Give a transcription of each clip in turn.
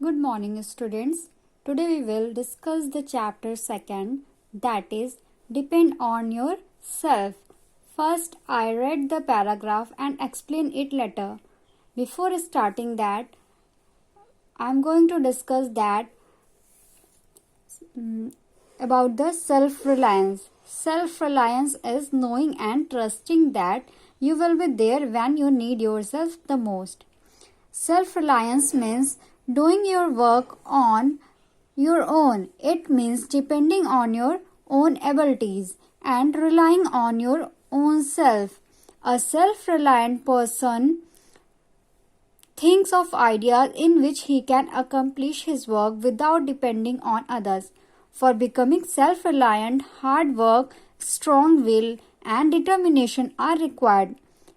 Good morning, students. Today we will discuss the chapter 2, that is depend on yourself. First, I read the paragraph and explain it later. Before starting that, I am going to discuss that about the self-reliance. Self-reliance is knowing and trusting that you will be there when you need yourself the most. Self-reliance means doing your work on your own. It means depending on your own abilities and relying on your own self. A self-reliant person thinks of ideas in which he can accomplish his work without depending on others. For becoming self-reliant, hard work, strong will, and determination are required.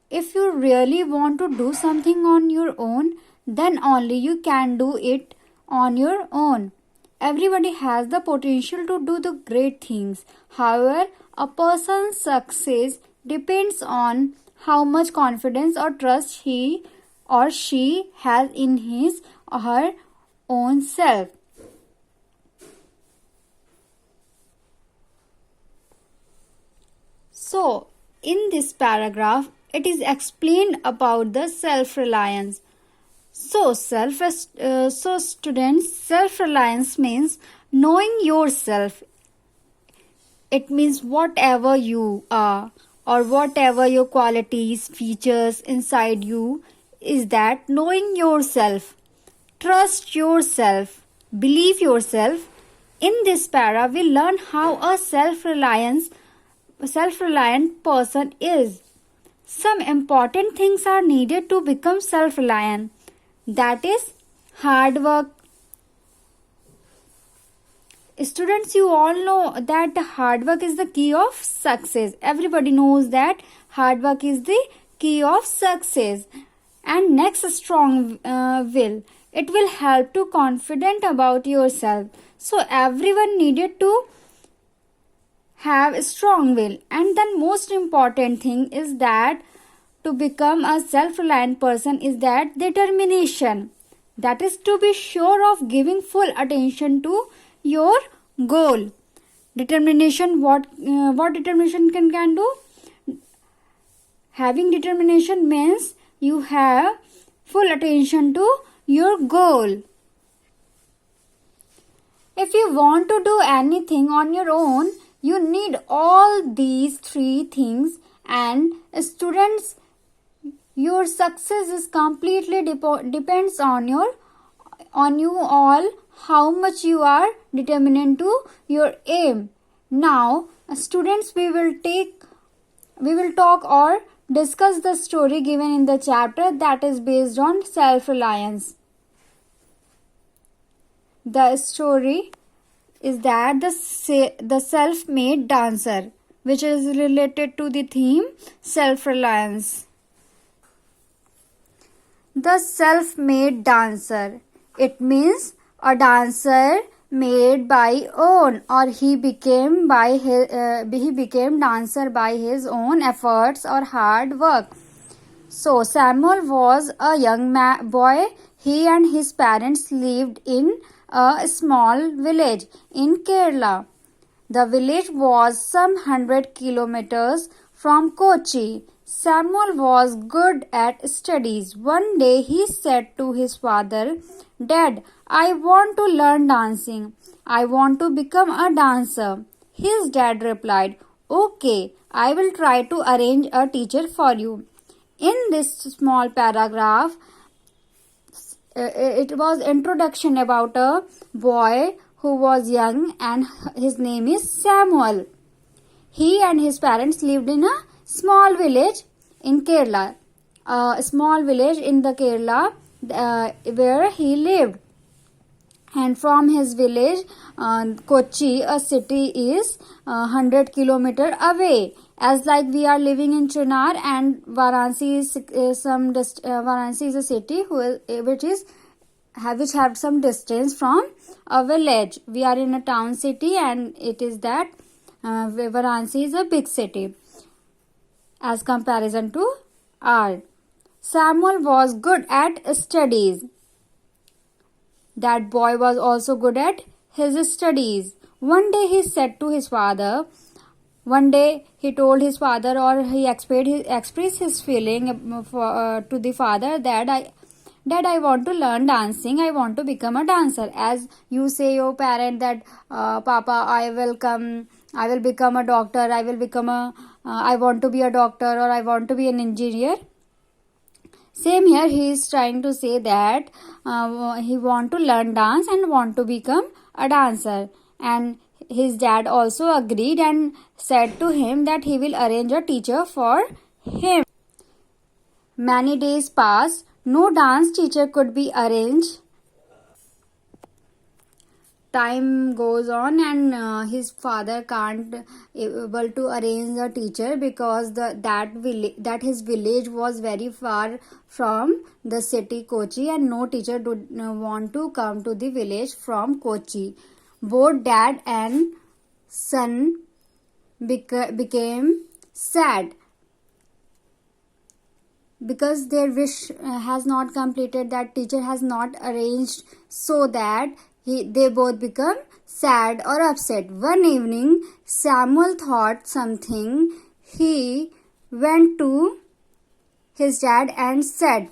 If you really want to do something on your own, then only you can do it on your own. Everybody has the potential to do the great things. However, a person's success depends on how much confidence or trust he or she has in his or her own self. So, in this paragraph, it is explained about the self-reliance. So, students, self-reliance means knowing yourself. It means whatever you are or whatever your qualities, features inside you is that knowing yourself. Trust yourself. Believe yourself. In this para, we learn how a self-reliant person is. Some important things are needed to become self-reliant. That is hard work. Students, you all know that hard work is the key of success. Everybody knows that hard work is the key of success. And next, strong will. It will help to confident about yourself. So everyone needed to have a strong will. And then most important thing is that to become a self-reliant person is that determination. That is to be sure of giving full attention to your goal. Determination, what determination can do? Having determination means you have full attention to your goal. If you want to do anything on your own, you need all these three things, and students, your success is completely depends on you all, how much you are determined to your aim. Now, students, we will talk or discuss the story given in the chapter that is based on self-reliance. The story is that the self-made dancer, which is related to the theme self-reliance. The self-made dancer. It means a dancer made by own, or he became dancer by his own efforts or hard work. So Samuel was a young boy. He and his parents lived in a small village in Kerala. The village was some 100 kilometers from Kochi. Samuel was good at studies. One day he said to his father, "Dad, I want to learn dancing. I want to become a dancer." His dad replied, "Okay, I will try to arrange a teacher for you." In this small paragraph, it was introduction about a boy who was young and his name is Samuel. He and his parents lived in a small village in Kerala. A small village in the Kerala where he lived. And from his village, Kochi, a city, is 100 kilometers away. As like we are living in Chunar, and Varanasi is Varanasi is a city which have some distance from a village. We are in a town city, and it is that Varanasi is a big city as comparison to our. Samuel was good at studies. That boy was also good at his studies. One day he said to his father, one day he told his father, or he expressed his feeling to the father, that I want to learn dancing. I want to become a dancer. As you say your parent that, Papa, I will become a doctor. I want to be a doctor, or I want to be an engineer. Same here, he is trying to say that he want to learn dance and want to become a dancer. And his dad also agreed and said to him that he will arrange a teacher for him. Many days passed. No dance teacher could be arranged. Time goes on, and his father can't able to arrange a teacher because that his village was very far from the city Kochi, and no teacher would want to come to the village from Kochi. Both dad and son became sad because their wish has not completed, that teacher has not arranged, so that they both become sad or upset. One evening, Samuel thought something. He went to his dad and said,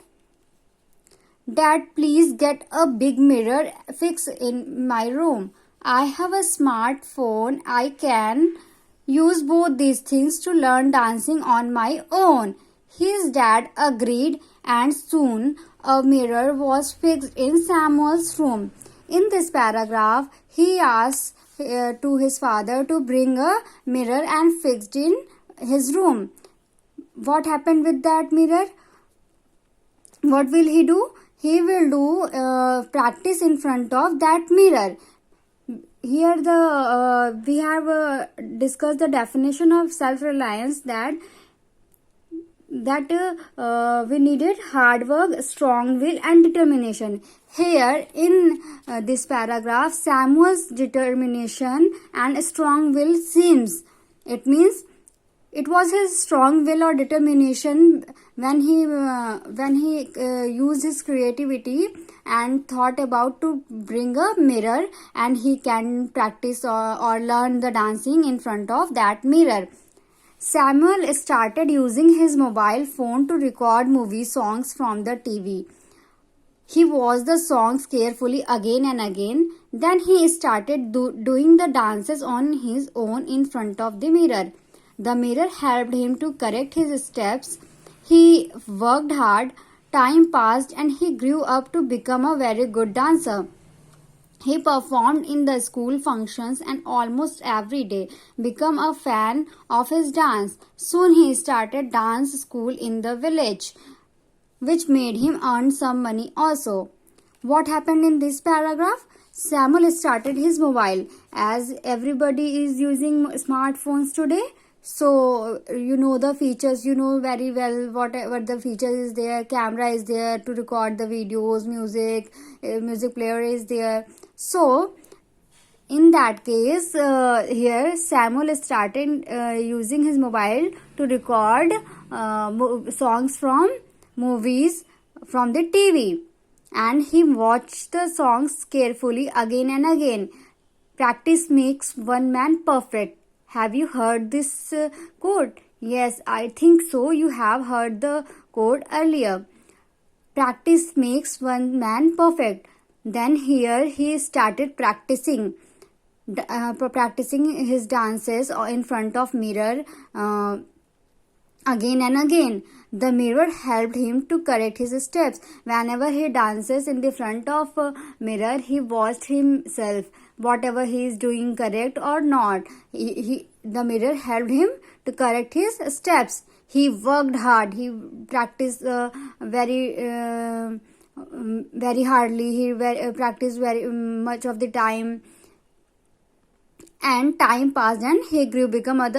Dad, please get a big mirror fix in my room. I have a smartphone. I can use both these things to learn dancing on my own. His dad agreed, and soon a mirror was fixed in Samuel's room. In this paragraph, he asked to his father to bring a mirror and fixed in his room. What happened with that mirror? What will he do? He will do practice in front of that mirror. Here we have discussed the definition of self-reliance, that we needed hard work, strong will and determination. Here in this paragraph, Samuel's determination and strong will seems, it means it was his strong will or determination when he used his creativity and thought about to bring a mirror, and he can practice or learn the dancing in front of that mirror. Samuel started using his mobile phone to record movie songs from the TV. He watched the songs carefully again and again. Then he started doing the dances on his own in front of the mirror. The mirror helped him to correct his steps. He worked hard, time passed, and he grew up to become a very good dancer. He performed in the school functions and almost every day became a fan of his dance. Soon he started dance school in the village, which made him earn some money also. What happened in this paragraph? Samuel started his mobile. As everybody is using smartphones today, so you know the features, you know very well what the features is there. Camera is there to record the videos, music player is there. So in that case, here Samuel started using his mobile to record songs from movies from the TV, and he watched the songs carefully again and again. Practice makes one man perfect. Have you heard this quote? Yes, I think so. You have heard the quote earlier. Practice makes one man perfect. Then here he started practicing his dances in front of mirror again and again. The mirror helped him to correct his steps. Whenever he dances in the front of a mirror, he watched himself, whatever he is doing correct or not. The mirror helped him to correct his steps. He worked hard. He practiced very hardly. He practiced very much of the time. And time passed, and he become a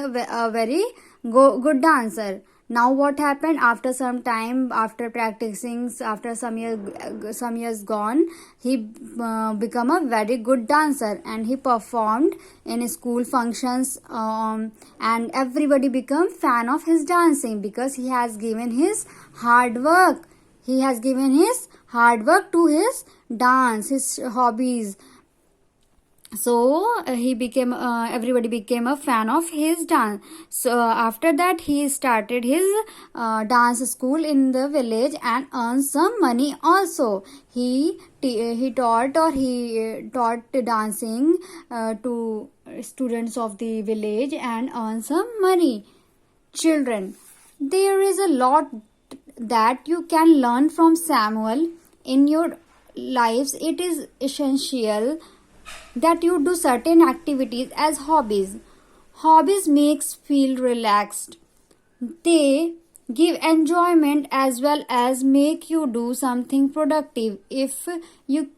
very good dancer. Now what happened? After some time, after practicing, after some years gone, he become a very good dancer, and he performed in school functions, and everybody become fan of his dancing because he has given his hard work. He has given his hard work to his dance, his hobbies. So he became everybody became a fan of his dance. So after that he started his dance school in the village and earned some money also. He taught dancing to students of the village and earned some money. Children, there is a lot that you can learn from Samuel in your lives. It is essential that you do certain activities as hobbies. Hobbies makes feel relaxed. They give enjoyment as well as make you do something productive. If you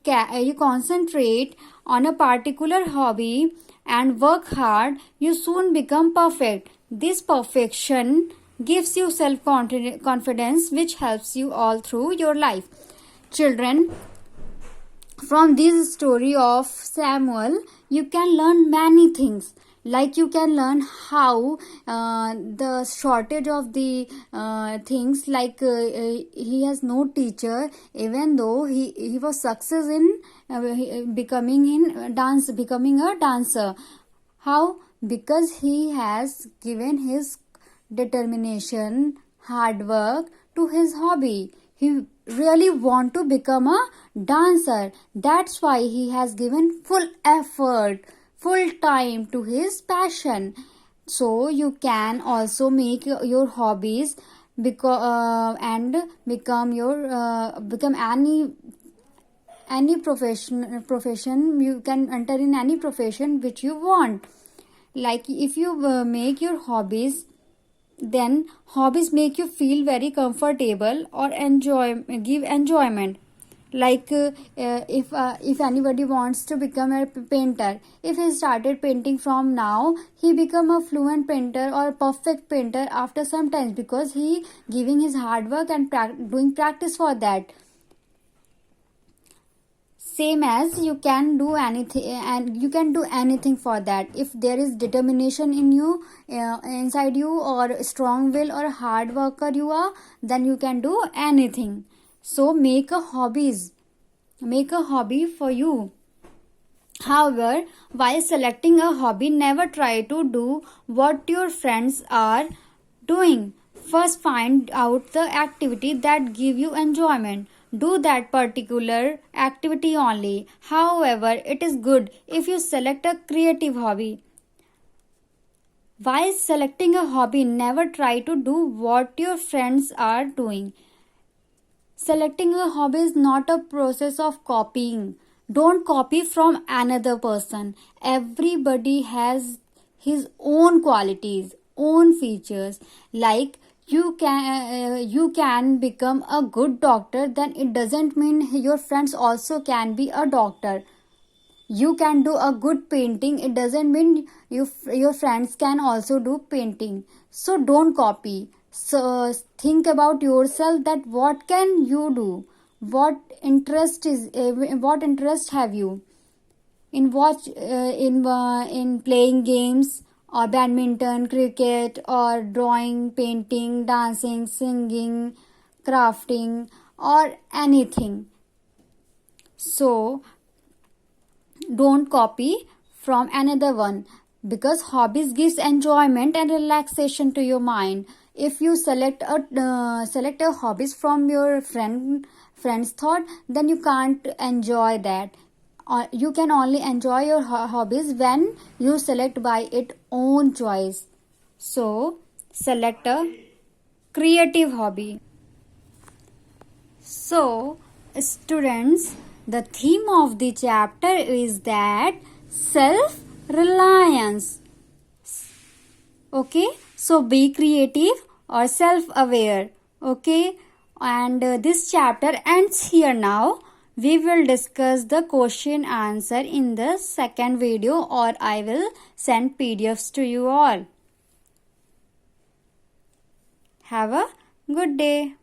concentrate on a particular hobby and work hard, you soon become perfect. This perfection gives you self confidence, which helps you all through your life. Children, from this story of Samuel, you can learn many things. Like you can learn how the shortage of the things, like he has no teacher, even though he was success in becoming a dancer. How? Because he has given his determination, hard work to his hobby. He really want to become a dancer. That's why he has given full effort, full time to his passion. So you can also make your hobbies and become any profession. You can enter in any profession which you want. Like if you make your hobbies, then hobbies make you feel very comfortable or give enjoyment. Like if anybody wants to become a painter, if he started painting from now, he become a fluent painter or a perfect painter after some time, because he giving his hard work and doing practice for that. Same as you can do anything, and you can do anything for that. If there is determination in you, inside you, or strong will or hard worker you are, then you can do anything. So make a hobby for you. However, while selecting a hobby, never try to do what your friends are doing. First, find out the activity that give you enjoyment. Do that particular activity only. However, it is good if you select a creative hobby. While selecting a hobby, never try to do what your friends are doing. Selecting a hobby is not a process of copying. Don't copy from another person. Everybody has his own qualities, own features. Like you can become a good doctor, then it doesn't mean your friends also can be a doctor. You can do a good painting, it doesn't mean your friends can also do painting. So don't copy. So think about yourself, that what can you do, what interest have you in in playing games or badminton, cricket, or drawing, painting, dancing, singing, crafting, or anything. So don't copy from another one, because hobbies gives enjoyment and relaxation to your mind. If you select a hobbies from your friend's thought, then you can't enjoy that. You can only enjoy your hobbies when you select by its own choice. So select a creative hobby. So students, the theme of the chapter is that self-reliance. Okay, so be creative or self-aware. Okay, and this chapter ends here now. We will discuss the question answer in the second video, or I will send PDFs to you all. Have a good day.